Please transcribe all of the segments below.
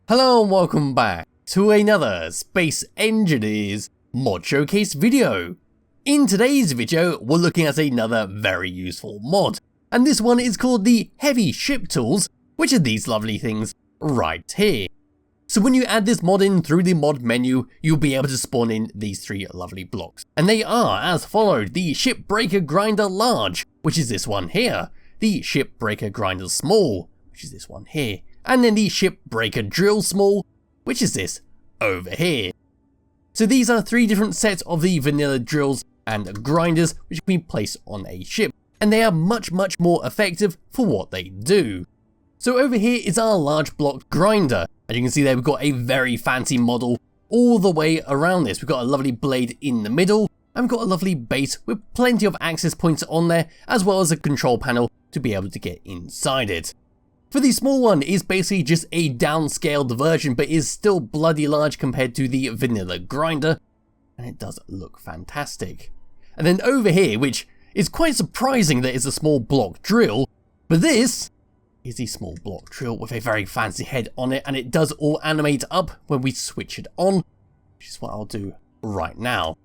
Hello and welcome back to another Space Engineers mod showcase video. In today's video, we're looking at another very useful mod, and this one is called the Heavy Ship Tools, which are these lovely things right here. So when you add this mod in through the mod menu, you'll be able to spawn in these three lovely blocks. And they are as followed: the Shipbreaker Grinder Large, which is this one here, the Shipbreaker Grinder Small, which is this one here, and then the Shipbreaker Drill Small, which is this over here. So these are three different sets of the vanilla drills and grinders which can be placed on a ship, and they are much more effective for what they do. So over here is our large block grinder. As you can see there, we've got a very fancy model all the way around this. We've got a lovely blade in the middle, and we've got a lovely base with plenty of access points on there, as well as a control panel to be able to get inside it. For the small one, is basically just a downscaled version, but is still bloody large compared to the vanilla grinder, and it does look fantastic. And then over here, which is quite surprising that it's a small block drill, but this is a small block drill with a very fancy head on it, and it does all animate up when we switch it on, which is what I'll do right now.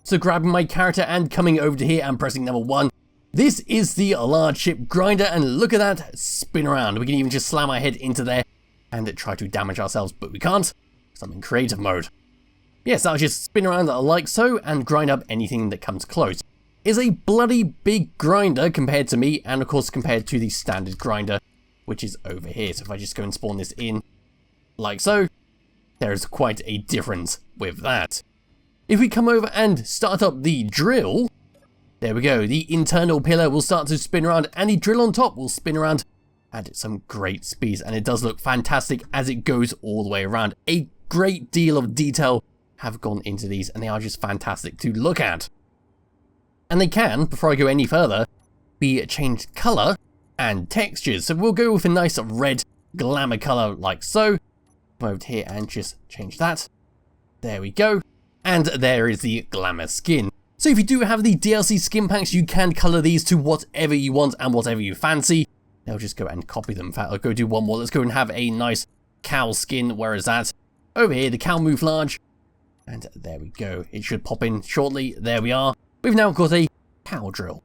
So grabbing my character and coming over to here and pressing number 1, this is the large ship grinder, and look at that spin around. We can even just slam our head into there and try to damage ourselves, but we can't, because I'm in creative mode. Yes, I'll just spin around like so and grind up anything that comes close. It's a bloody big grinder compared to me, and of course compared to the standard grinder, which is over here. So if I just go and spawn this in like so, there is quite a difference with that. If we come over and start up the drill, there we go, the internal pillar will start to spin around, and the drill on top will spin around at some great speeds, and it does look fantastic as it goes all the way around. A great deal of detail have gone into these, and they are just fantastic to look at. And they can, before I go any further, be changed colour and textures. So we'll go with a nice red glamour colour like so. Come over here and just change that. There we go. And there is the glamour skin. So if you do have the DLC skin packs, you can colour these to whatever you want and whatever you fancy. I'll just go and copy them. In fact, I'll go do one more. Let's go and have a nice cow skin. Where is that? Over here, the camouflage. And there we go. It should pop in shortly. There we are. We've now got a cow drill.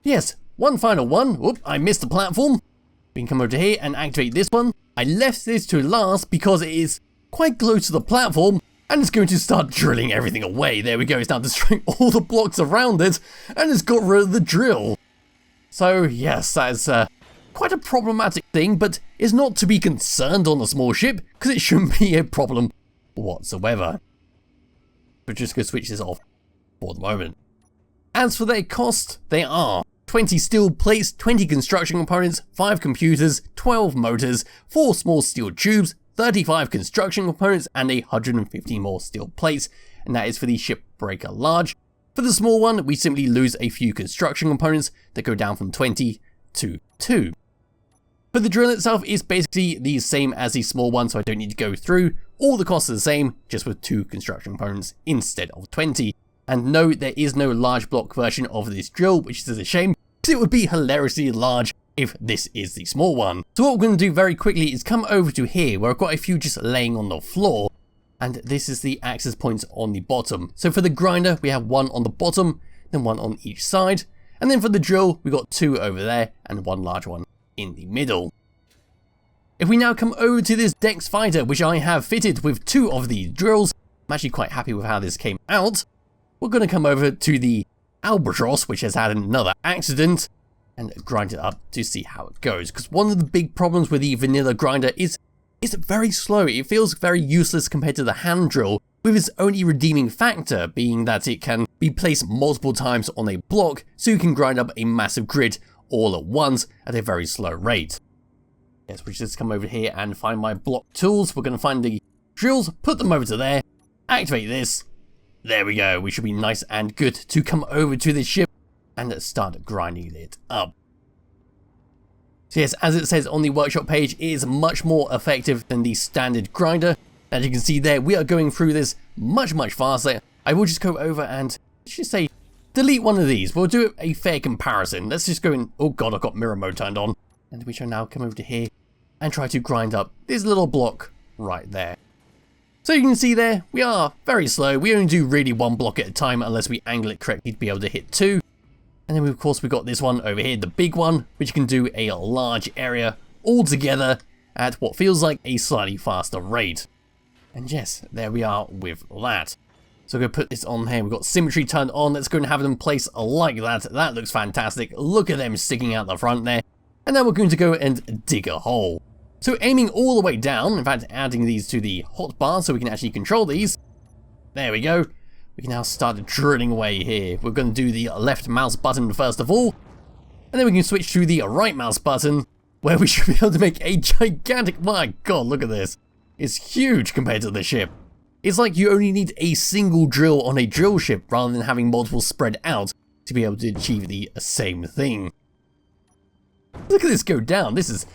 Yes, one final one. Whoop, I missed the platform. We can come over to here and activate this one. I left this to last because it is quite close to the platform, and it's going to start drilling everything away. There we go, it's now destroying all the blocks around it, and it's got rid of the drill. So yes, that is quite a problematic thing, but it's not to be concerned on a small ship, because it shouldn't be a problem whatsoever. We're just going to switch this off for the moment. As for their cost, they are 20 steel plates, 20 construction components, 5 computers, 12 motors, 4 small steel tubes, 35 construction components, and 150 more steel plates, and that is for the Shipbreaker Large. For the small one, we simply lose a few construction components that go down from 20 to 2. But the drill itself is basically the same as the small one, so I don't need to go through. All the costs are the same, just with 2 construction components instead of 20. And no, there is no large block version of this drill, which is a shame, because it would be hilariously large if this is the small one. So what we're going to do very quickly is come over to here, where I've got a few just laying on the floor, and this is the access points on the bottom. So for the grinder, we have 1 on the bottom, then 1 on each side, and then for the drill, we've got 2 over there, and 1 large one in the middle. If we now come over to this Dex Fighter, which I have fitted with 2 of these drills, I'm actually quite happy with how this came out. We're going to come over to the Albatross, which has had another accident, and grind it up to see how it goes. Because one of the big problems with the vanilla grinder is it's very slow. It feels very useless compared to the hand drill, with its only redeeming factor being that it can be placed multiple times on a block, so you can grind up a massive grid all at once at a very slow rate. Yes, we just come over here and find my block tools. We're going to find the drills, put them over to there, activate this. There we go. We should be nice and good to come over to this ship and start grinding it up. So yes, as it says on the workshop page, it is much more effective than the standard grinder. As you can see there, we are going through this much faster. I will just go over and, let's just say, delete one of these. We'll do a fair comparison. Let's just go in, oh god, I've got mirror mode turned on. And we shall now come over to here and try to grind up this little block right there. So you can see there, we are very slow. We only do really one block at a time unless we angle it correctly to be able to hit two. And then of course we've got this one over here, the big one, which can do a large area all together at what feels like a slightly faster rate. And yes, there we are with that. So I'm going to put this on here. We've got symmetry turned on. Let's go and have them place like that. That looks fantastic. Look at them sticking out the front there. And now we're going to go and dig a hole. So aiming all the way down, in fact adding these to the hotbar so we can actually control these. There we go. We can now start drilling away here. We're going to do the left mouse button first of all. And then we can switch to the right mouse button, where we should be able to make a gigantic... My god, look at this. It's huge compared to the ship. It's like you only need a single drill on a drill ship rather than having multiple spread out to be able to achieve the same thing. Look at this go down. This is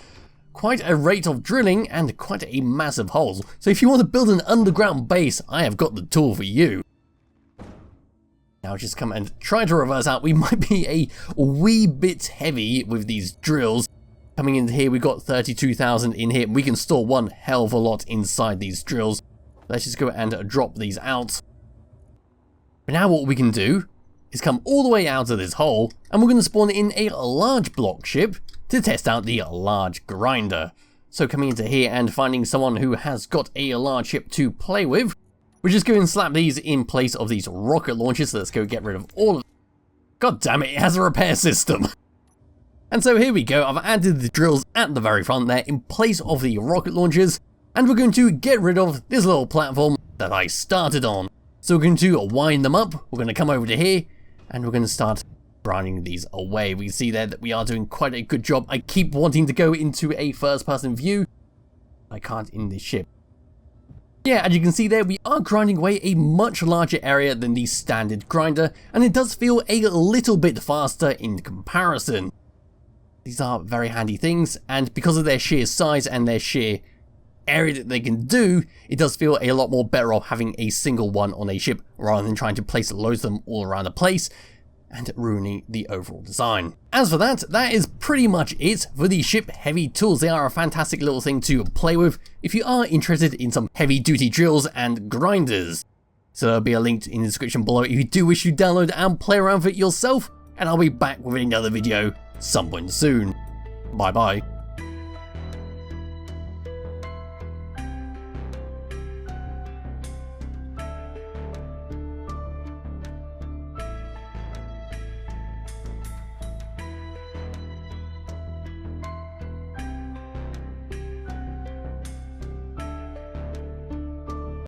quite a rate of drilling and quite a massive hole. So if you want to build an underground base, I have got the tool for you. Now just come and try to reverse out. We might be a wee bit heavy with these drills. Coming in here, we've got 32,000 in here. We can store one hell of a lot inside these drills. Let's just go and drop these out. But now what we can do is come all the way out of this hole, and we're going to spawn in a large block ship to test out the large grinder. So coming into here and finding someone who has got a large ship to play with, we're just going to slap these in place of these rocket launchers. So let's go get rid of all of them. God damn it, it has a repair system. And so here we go, I've added the drills at the very front there in place of the rocket launchers, and we're going to get rid of this little platform that I started on. So we're going to wind them up, we're going to come over to here, and we're going to start grinding these away. We see there that we are doing quite a good job. I keep wanting to go into a first person view. I can't in this ship. Yeah, as you can see there, we are grinding away a much larger area than the standard grinder, and it does feel a little bit faster in comparison. These are very handy things, and because of their sheer size and their sheer area that they can do, it does feel a lot more better off having a single one on a ship rather than trying to place loads of them all around the place and ruining the overall design. As for that, that is pretty much it for the ship heavy tools. They are a fantastic little thing to play with if you are interested in some heavy duty drills and grinders. So there'll be a link in the description below if you do wish to download and play around with it yourself, and I'll be back with another video some point soon. Bye bye.